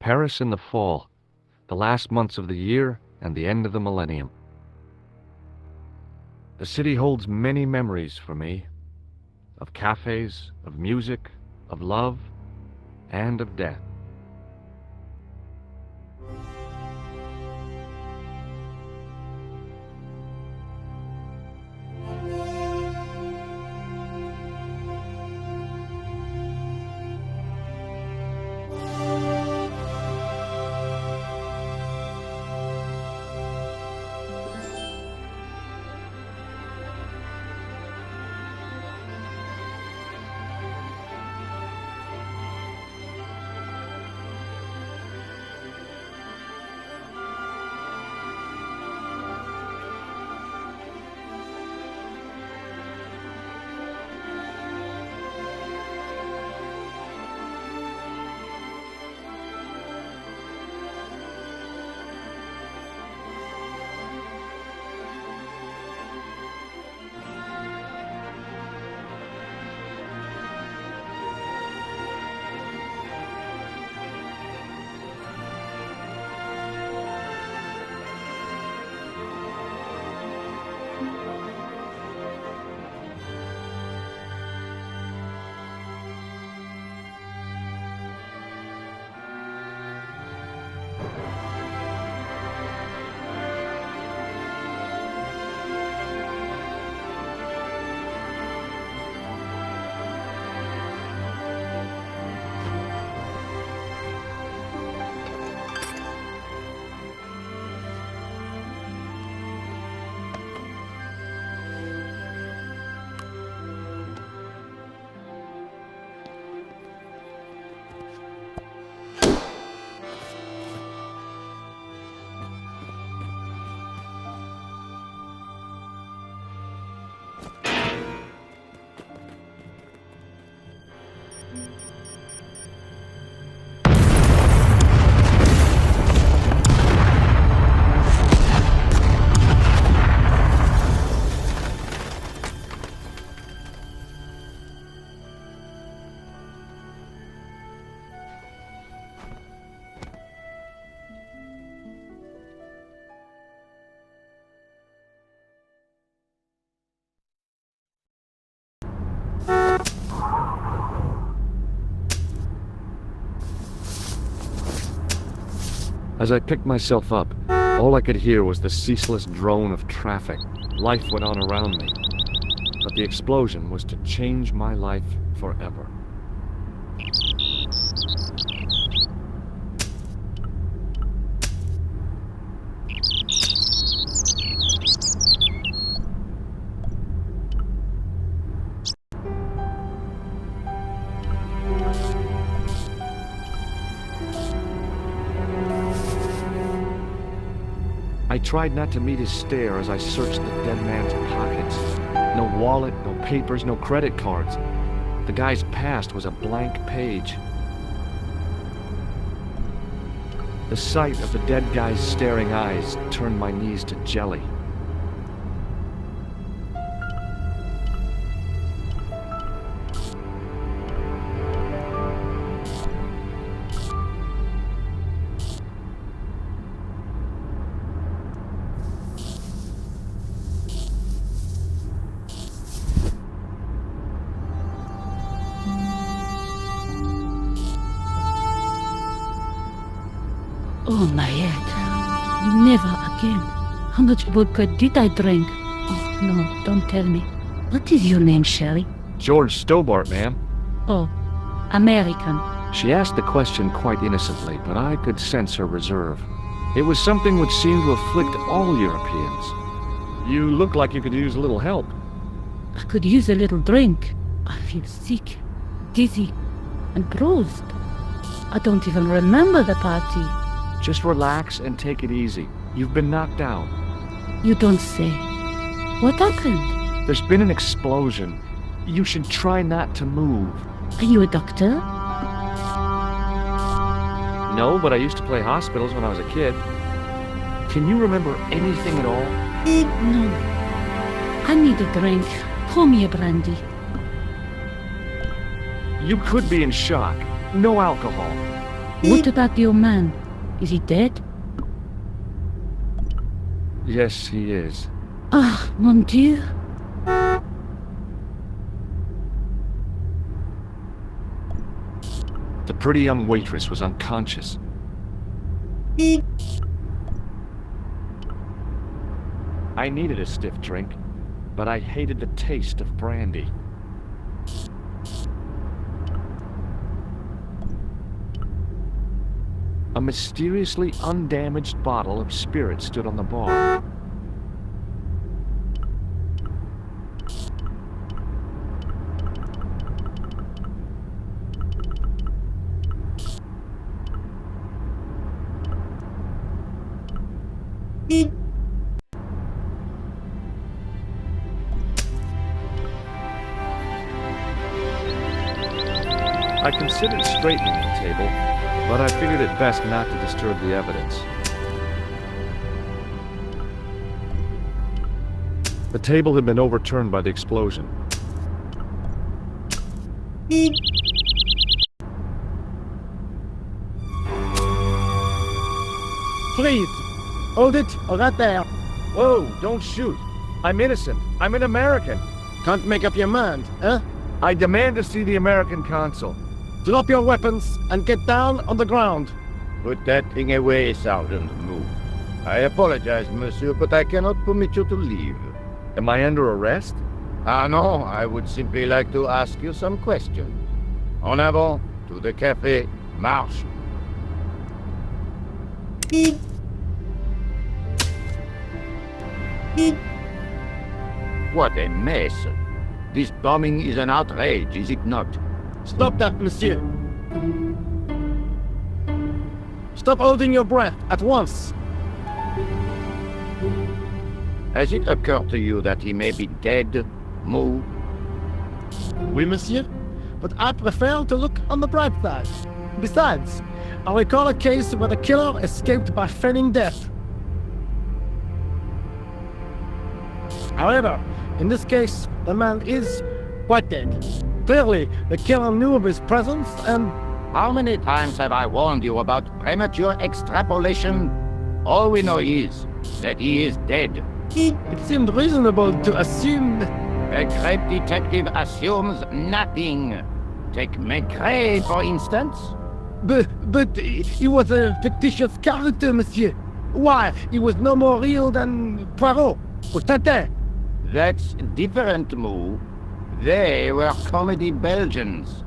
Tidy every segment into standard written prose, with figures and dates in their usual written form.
Paris in the fall, the last months of the year and the end of the millennium. The city holds many memories for me, of cafes, of music, of love, and of death. As I picked myself up, all I could hear was the ceaseless drone of traffic. Life went on around me, but the explosion was to change my life forever. I tried not to meet his stare as I searched the dead man's pockets. No wallet, no papers, no credit cards. The guy's past was a blank page. The sight of the dead guy's staring eyes turned my knees to jelly. Oh, my head. Never again. How much vodka did I drink? Oh, no, don't tell me. What is your name, Sherry? George Stobart, ma'am. Oh, American. She asked the question quite innocently, but I could sense her reserve. It was something which seemed to afflict all Europeans. You look like you could use a little help. I could use a little drink. I feel sick, dizzy, and bruised. I don't even remember the party. Just relax and take it easy. You've been knocked out. You don't say. What happened? There's been an explosion. You should try not to move. Are you a doctor? No, but I used to play hospitals when I was a kid. Can you remember anything at all? No. I need a drink. Pour me a brandy. You could be in shock. No alcohol. What about your man? Is he dead? Yes, he is. Ah, mon Dieu. The pretty young waitress was unconscious. I needed a stiff drink, but I hated the taste of brandy. A mysteriously undamaged bottle of spirit stood on the bar. I considered straightening the table, but I figured it best not to disturb the evidence. The table had been overturned by the explosion. Freeze! Hold it right there. Whoa, don't shoot. I'm innocent. I'm an American. Can't make up your mind, huh? I demand to see the American consul. Drop your weapons and get down on the ground. Put that thing away, Sergeant Moo. I apologize, monsieur, but I cannot permit you to leave. Am I under arrest? Ah, no, I would simply like to ask you some questions. En avant, to the café, marche. What a mess. This bombing is an outrage, is it not? Stop that, monsieur. Stop holding your breath at once. Has it occurred to you that he may be dead, Moo? Oui, monsieur. But I prefer to look on the bright side. Besides, I recall a case where the killer escaped by feigning death. However, in this case, the man is quite dead. Clearly, the killer knew of his presence and... How many times have I warned you about premature extrapolation? All we know is that he is dead. It seemed reasonable to assume... A great detective assumes nothing. Take Maigret, for instance. But he was a fictitious character, monsieur. Why, he was no more real than Poirot or Tintin. That's different, Moo. They were comedy Belgians.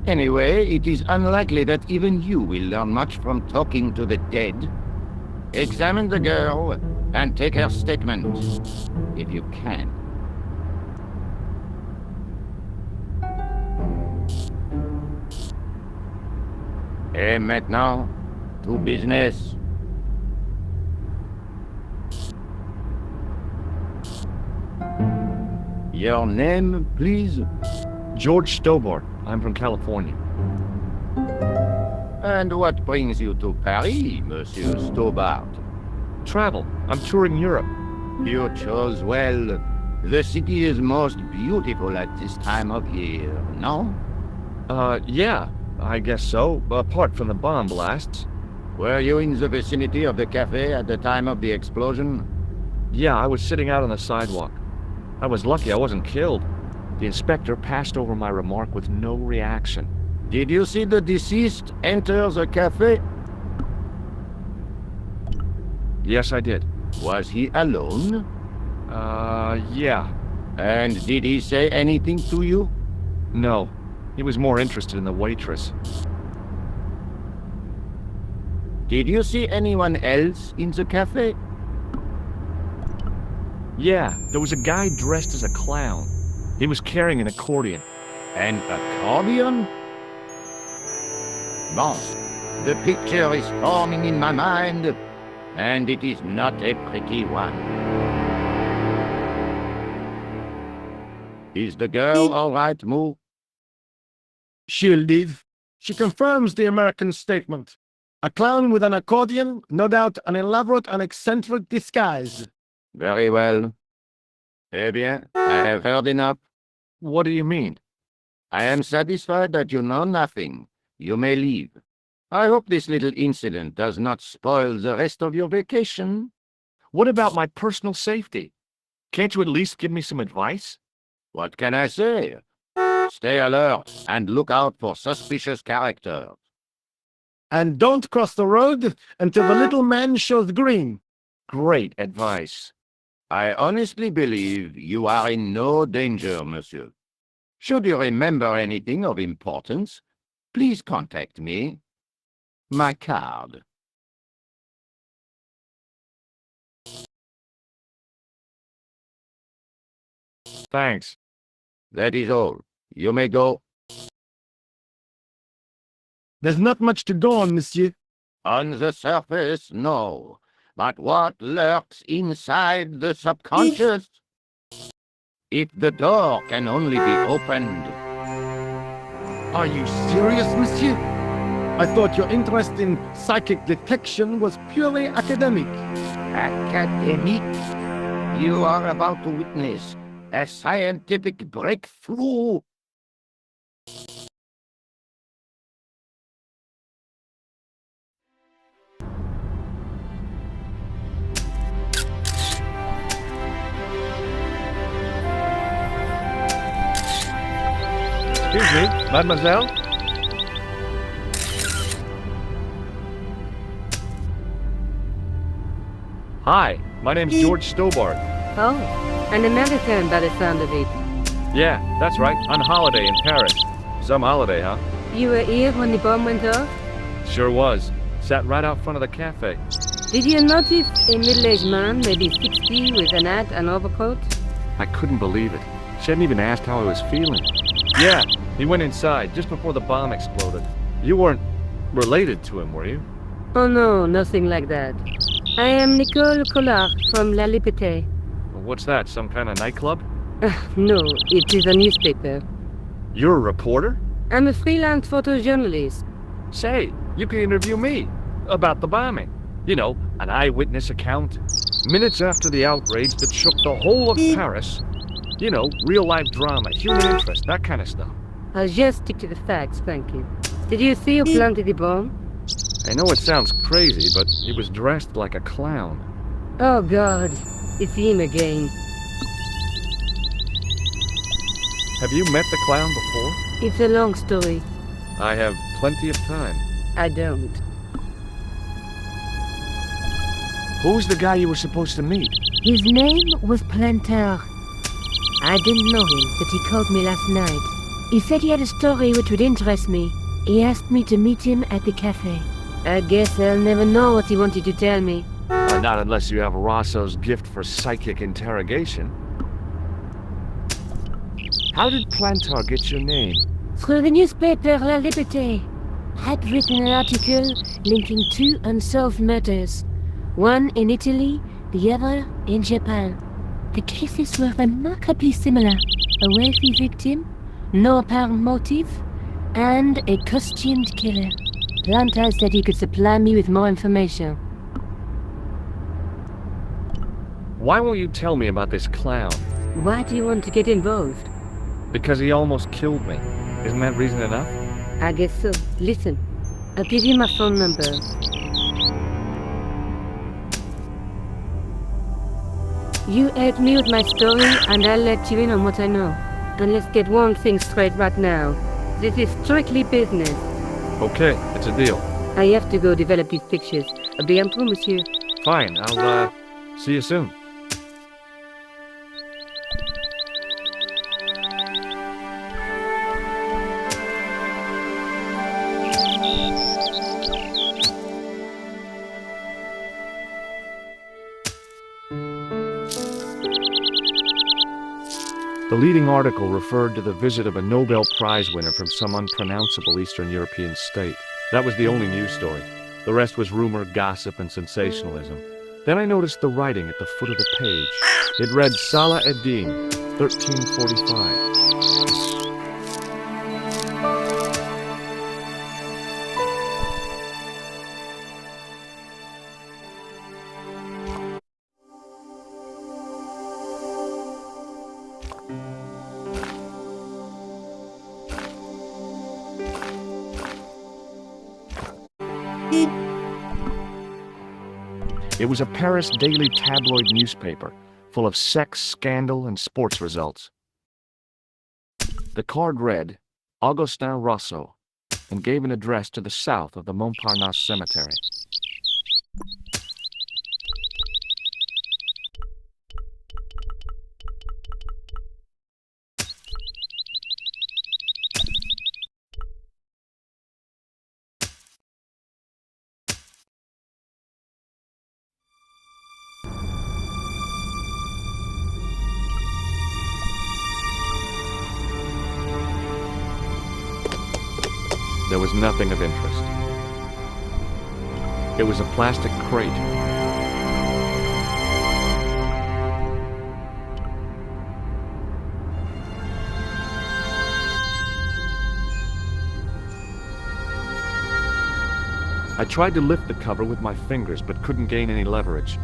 Anyway, it is unlikely that even you will learn much from talking to the dead. Examine the girl and take her statement, if you can. Et maintenant, to business. Your name, please? George Stobart. I'm from California. And what brings you to Paris, Monsieur Stobart? Travel. I'm touring Europe. You chose well. The city is most beautiful at this time of year, no? Yeah, I guess so, apart from the bomb blasts. Were you in the vicinity of the cafe at the time of the explosion? Yeah, I was sitting out on the sidewalk. I was lucky I wasn't killed. The inspector passed over my remark with no reaction. Did you see the deceased enter the cafe? Yes, I did. Was he alone? Yeah. And did he say anything to you? No. He was more interested in the waitress. Did you see anyone else in the cafe? Yeah, there was a guy dressed as a clown. He was carrying an accordion. An accordion? Bon, the picture is forming in my mind, and it is not a pretty one. Is the girl all right, Moo? She'll live. She confirms the American statement. A clown with an accordion, no doubt an elaborate and eccentric disguise. Very well. Eh bien, I have heard enough. What do you mean? I am satisfied that you know nothing. You may leave. I hope this little incident does not spoil the rest of your vacation. What about my personal safety? Can't you at least give me some advice? What can I say? Stay alert and look out for suspicious characters. And don't cross the road until the little man shows green. Great advice. I honestly believe you are in no danger, monsieur. Should you remember anything of importance, please contact me. My card. Thanks. That is all. You may go. There's not much to go on, monsieur. On the surface, no. But what lurks inside the subconscious? If the door can only be opened. Are you serious, monsieur? I thought your interest in psychic detection was purely academic. Academic? You are about to witness a scientific breakthrough. Excuse me, mademoiselle? Hi, my name's George Stobart. Oh, an American by the sound of it. Yeah, that's right, on holiday in Paris. Some holiday, huh? You were here when the bomb went off? Sure was. Sat right out front of the cafe. Did you notice a middle-aged man, maybe 60, with an hat and overcoat? I couldn't believe it. She hadn't even asked how I was feeling. Yeah, he went inside just before the bomb exploded. You weren't related to him, were you? Oh no, nothing like that. I am Nicole Collard from La Liberté. What's that, some kind of nightclub? No, it is a newspaper. You're a reporter? I'm a freelance photojournalist. Say, you can interview me about the bombing. You know, an eyewitness account. Minutes after the outrage that shook the whole of Paris. You know, real-life drama, human interest, that kind of stuff. I'll just stick to the facts, thank you. Did you see who planted the bomb? I know it sounds crazy, but he was dressed like a clown. Oh God, it's him again. Have you met the clown before? It's a long story. I have plenty of time. I don't. Who's the guy you were supposed to meet? His name was Planter. I didn't know him, but he called me last night. He said he had a story which would interest me. He asked me to meet him at the cafe. I guess I'll never know what he wanted to tell me. Not unless you have Rosso's gift for psychic interrogation. How did Plantar get your name? Through the newspaper La Liberté. Had written an article linking two unsolved murders. One in Italy, the other in Japan. The cases were remarkably similar. A wealthy victim, no apparent motive, and a costumed killer. Plantar said he could supply me with more information. Why won't you tell me about this clown? Why do you want to get involved? Because he almost killed me. Isn't that reason enough? I guess so. Listen, I'll give you my phone number. You help me with my story and I'll let you in on what I know. And let's get one thing straight right now. This is strictly business. Okay, it's a deal. I have to go develop these pictures. A bientôt, monsieur. Fine, I'll, see you soon. The leading article referred to the visit of a Nobel Prize winner from some unpronounceable Eastern European state. That was the only news story. The rest was rumor, gossip, and sensationalism. Then I noticed the writing at the foot of the page. It read Salah ad-Din, 1345. It was a Paris daily tabloid newspaper, full of sex, scandal, and sports results. The card read, Augustin Rousseau, and gave an address to the south of the Montparnasse Cemetery. There was nothing of interest. It was a plastic crate. I tried to lift the cover with my fingers, but couldn't gain any leverage.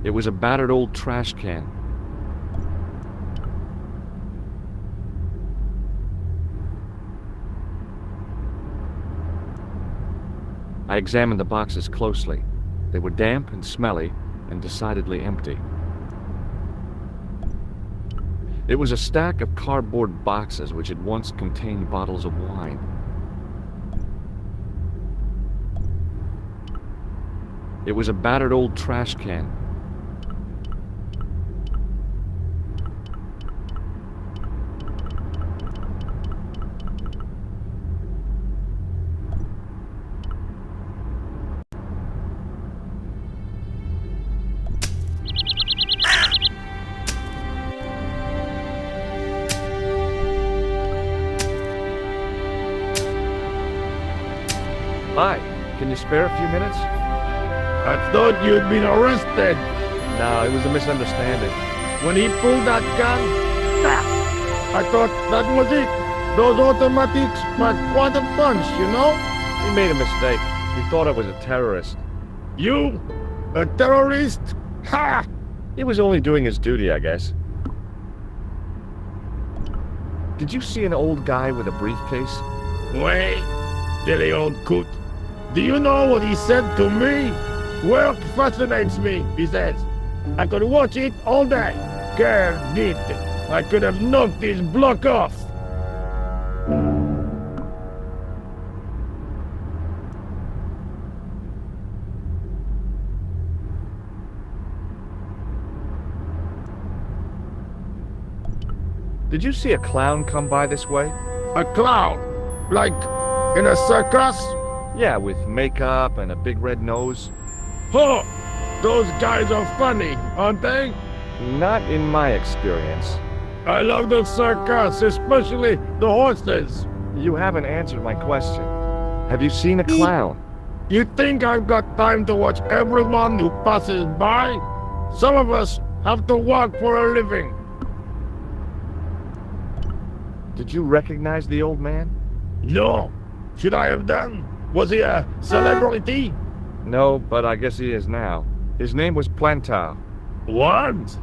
It was a battered old trash can. I examined the boxes closely. They were damp and smelly and decidedly empty. It was a stack of cardboard boxes which had once contained bottles of wine. It was a battered old trash can. Hi, can you spare a few minutes? I thought you'd been arrested. No, it was a misunderstanding. When he pulled that gun, I thought that was it. Those automatics packed quite a punch, you know? He made a mistake. He thought I was a terrorist. You? A terrorist? Ha! He was only doing his duty, I guess. Did you see an old guy with a briefcase? Wait, silly old coot. Do you know what he said to me? Work fascinates me, he says. I could watch it all day. Girl, neat. I could have knocked his block off. Did you see a clown come by this way? A clown? Like in a circus? Yeah, with makeup and a big red nose. Huh! Those guys are funny, aren't they? Not in my experience. I love the circus, especially the horses. You haven't answered my question. Have you seen a clown? You think I've got time to watch everyone who passes by? Some of us have to work for a living. Did you recognize the old man? No. Should I have done? Was he a celebrity? No, but I guess he is now. His name was Plantau. What?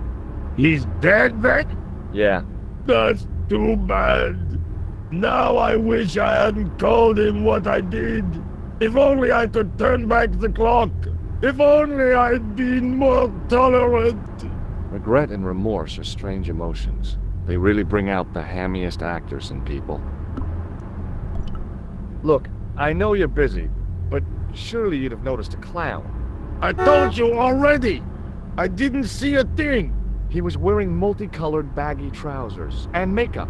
He's dead then? Yeah. That's too bad. Now I wish I hadn't called him what I did. If only I could turn back the clock. If only I'd been more tolerant. Regret and remorse are strange emotions. They really bring out the hammiest actors in people. Look, I know you're busy, but surely you'd have noticed a clown. I told you already. I didn't see a thing. He was wearing multicolored baggy trousers and makeup.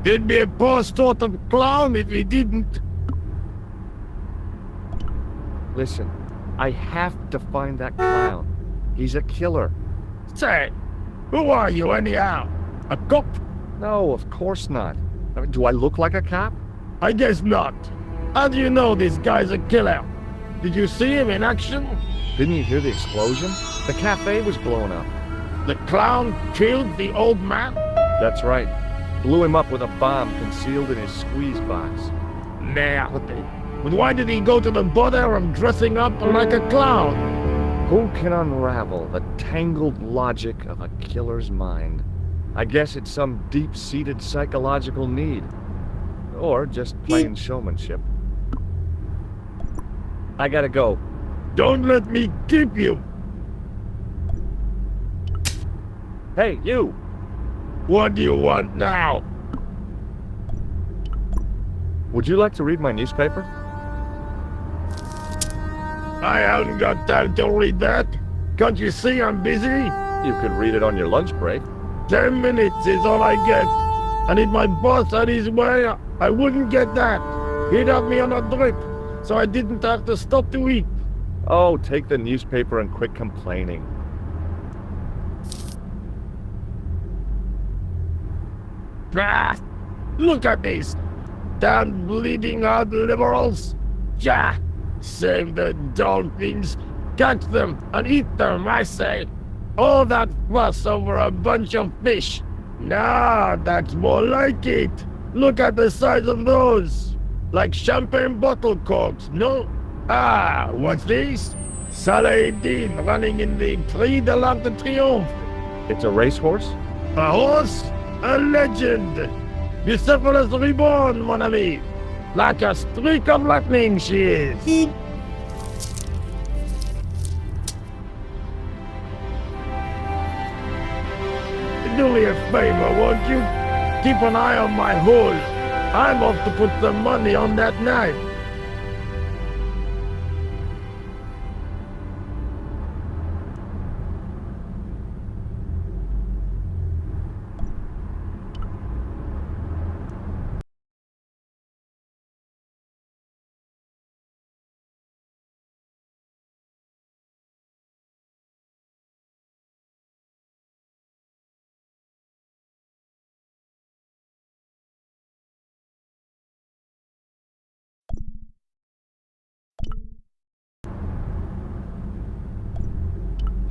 He'd be a poor sort of clown if he didn't. Listen, I have to find that clown. He's a killer. Say, who are you anyhow? A cop? No, of course not. I mean, do I look like a cop? I guess not. How do you know this guy's a killer? Did you see him in action? Didn't you hear the explosion? The cafe was blown up. The clown killed the old man? That's right. Blew him up with a bomb concealed in his squeeze box. Nah, but why did he go to the bother of dressing up like a clown? Who can unravel the tangled logic of a killer's mind? I guess it's some deep-seated psychological need. Or just plain showmanship. I gotta go. Don't let me keep you. Hey, you! What do you want now? Would you like to read my newspaper? I haven't got time to read that. Can't you see I'm busy? You could read it on your lunch break. 10 minutes is all I get. And if my boss had his way, I wouldn't get that. He'd have me on a drip, so I didn't have to stop to eat. Oh, take the newspaper and quit complaining. Ah, look at this. Damn bleeding out liberals. Yeah, save the dolphins. Catch them and eat them, I say. All that fuss over a bunch of fish. Nah, that's more like it. Look at the size of those. Like champagne bottle corks, no? Ah, what's this? Saladin running in the Prix de l'Arc de Triomphe. It's a racehorse? A horse? A legend. Bucephalus reborn, mon ami. Like a streak of lightning she is. Do me a favor, won't you? Keep an eye on my hole. I'm off to put some money on that knife.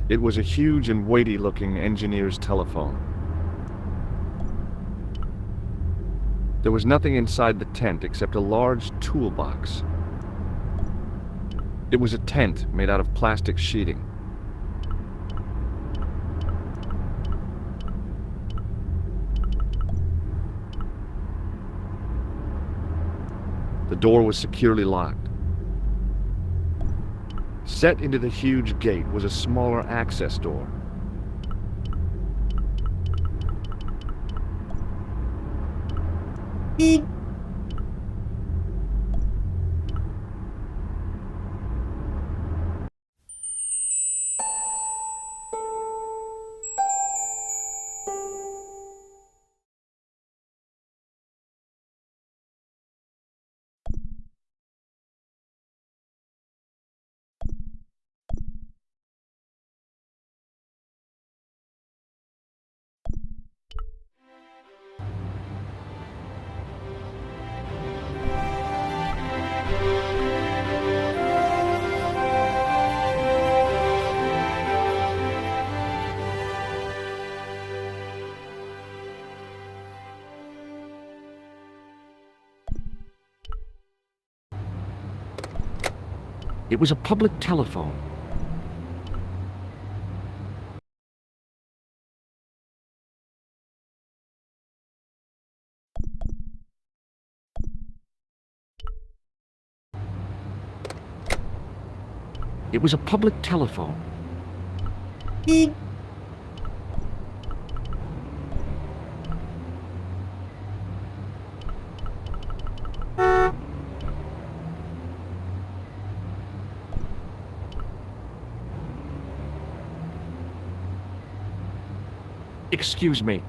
It was a huge and weighty-looking engineer's telephone. There was nothing inside the tent except a large toolbox. It was a tent made out of plastic sheeting. The door was securely locked. Set into the huge gate was a smaller access door. It was a public telephone. It was a public telephone. Excuse me.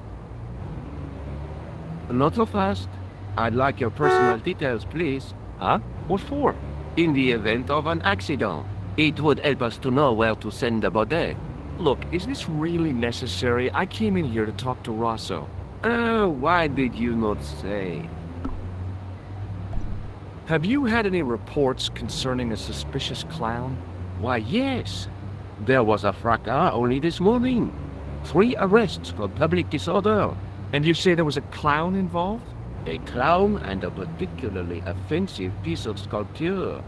Not so fast. I'd like your personal details, please. Huh? What for? In the event of an accident, it would help us to know where to send the body. Look, is this really necessary? I came in here to talk to Rosso. Why did you not say? Have you had any reports concerning a suspicious clown? Why, yes. There was a fracas only this morning. 3 arrests for public disorder. And you say there was a clown involved? A clown and a particularly offensive piece of sculpture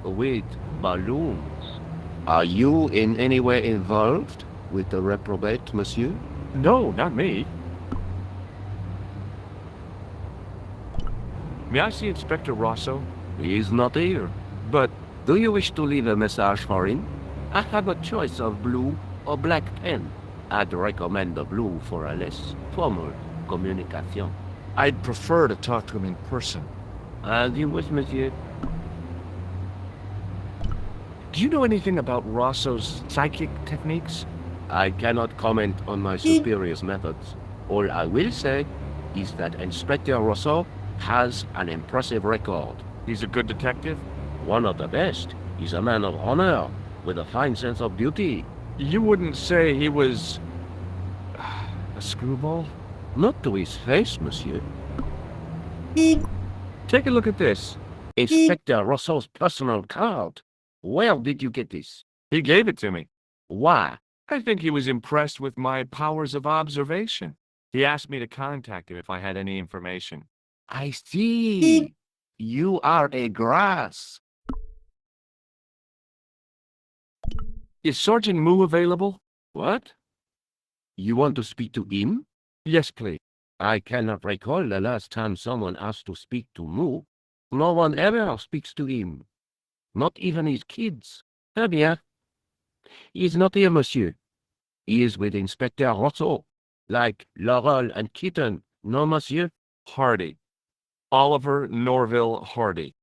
with balloons. Are you in any way involved with the reprobate, monsieur? No, not me. May I see Inspector Rosso? He is not here. But Do you wish to leave a message for him? I have a choice of blue or black pen. I'd recommend the blue for a less formal communication. I'd prefer to talk to him in person. As you wish, monsieur. Do you know anything about Rosso's psychic techniques? I cannot comment on my superior's methods. All I will say is that Inspector Rosso has an impressive record. He's a good detective? One of the best. He's a man of honor, with a fine sense of duty. You wouldn't say he was a screwball? Not to his face, monsieur. Take a look at this. Inspector Rosso's personal card. Where did you get this? He gave it to me. Why? I think he was impressed with my powers of observation. He asked me to contact him if I had any information. I see. You are a grass. Is Sergeant Moo available? What? You want to speak to him? Yes, please. I cannot recall the last time someone asked to speak to Moo. No one ever speaks to him. Not even his kids. Eh bien. He is not here, monsieur. He is with Inspector Rosso. Like Laurel and Kitten, no, monsieur? Hardy. Oliver Norville Hardy.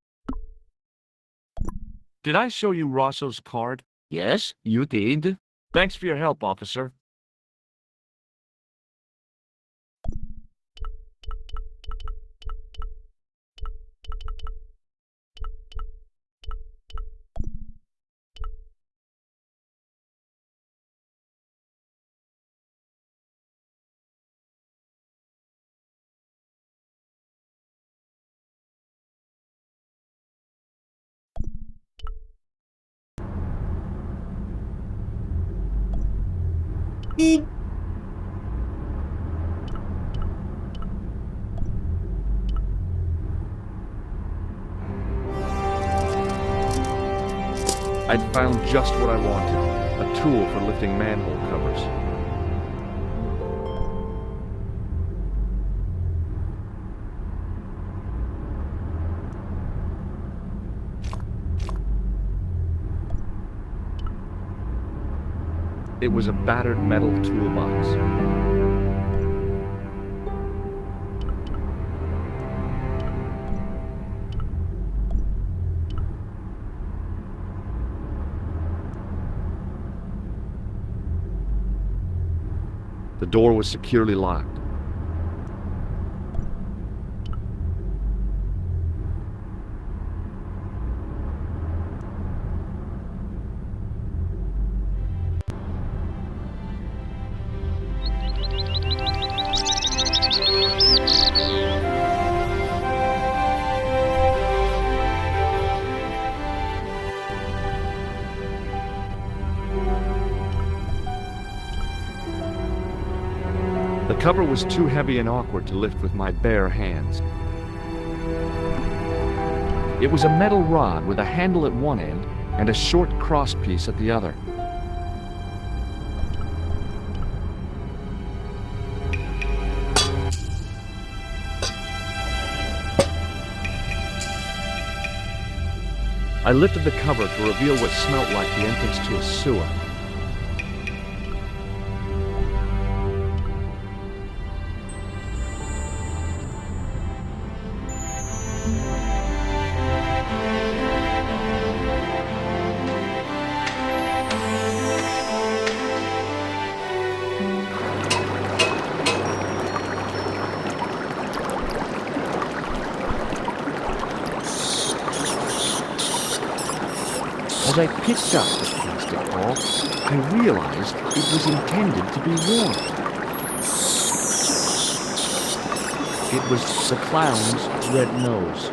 Did I show you Rosso's card? Yes, you did. Thanks for your help, officer. I'd found just what I wanted, a tool for lifting manhole covers. It was a battered metal toolbox. The door was securely locked. The cover was too heavy and awkward to lift with my bare hands. It was a metal rod with a handle at one end and a short crosspiece at the other. I lifted the cover to reveal what smelt like the entrance to a sewer. As I picked up the plastic ball, I realized it was intended to be warm. It was the clown's red nose.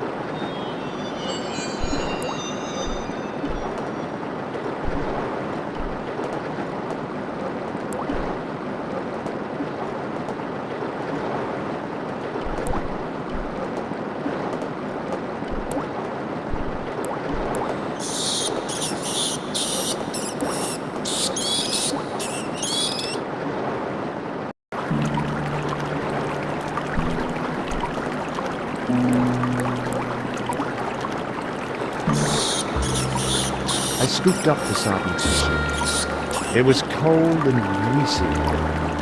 I scooped up the sodden soup. It was cold and greasy,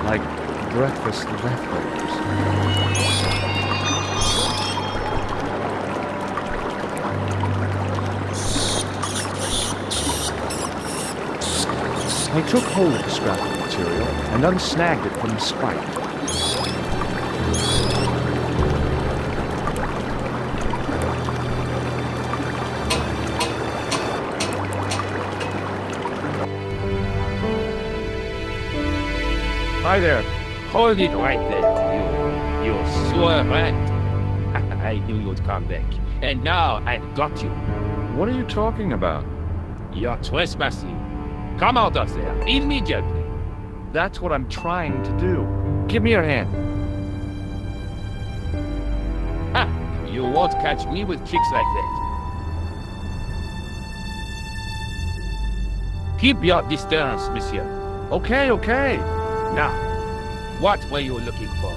like breakfast leftovers. I took hold of the scrap of material and unsnagged it from the spike. Hi there. Hold it right there, you sewer rat. I knew you'd come back. And now I've got you. What are you talking about? You're trespassing. Come out of there, immediately. That's what I'm trying to do. Give me your hand. Ha! You won't catch me with tricks like that. Keep your distance, monsieur. Okay, okay. Now, what were you looking for?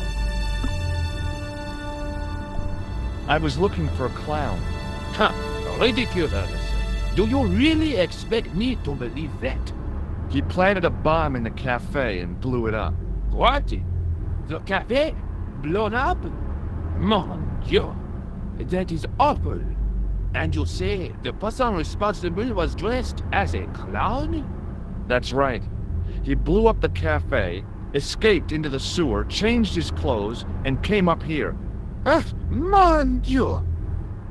I was looking for a clown. Huh, ridiculous. Do you really expect me to believe that? He planted a bomb in the cafe and blew it up. What? The cafe? Blown up? Mon Dieu, that is awful. And you say the person responsible was dressed as a clown? That's right. He blew up the cafe, escaped into the sewer, changed his clothes, and came up here. Mon Dieu!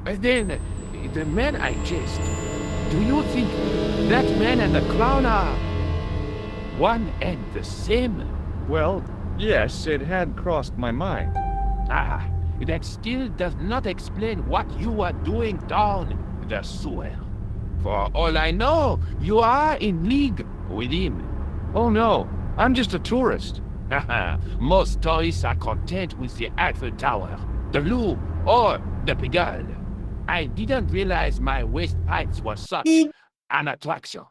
Then, the man I chased, do you think that man and the clown are one and the same? Well, yes, it had crossed my mind. Ah, that still does not explain what you are doing down the sewer. For all I know, you are in league with him. Oh no, I'm just a tourist. Most tourists are content with the Eiffel Tower, the Louvre, or the Pigalle. I didn't realize my waste pipes were such an attraction.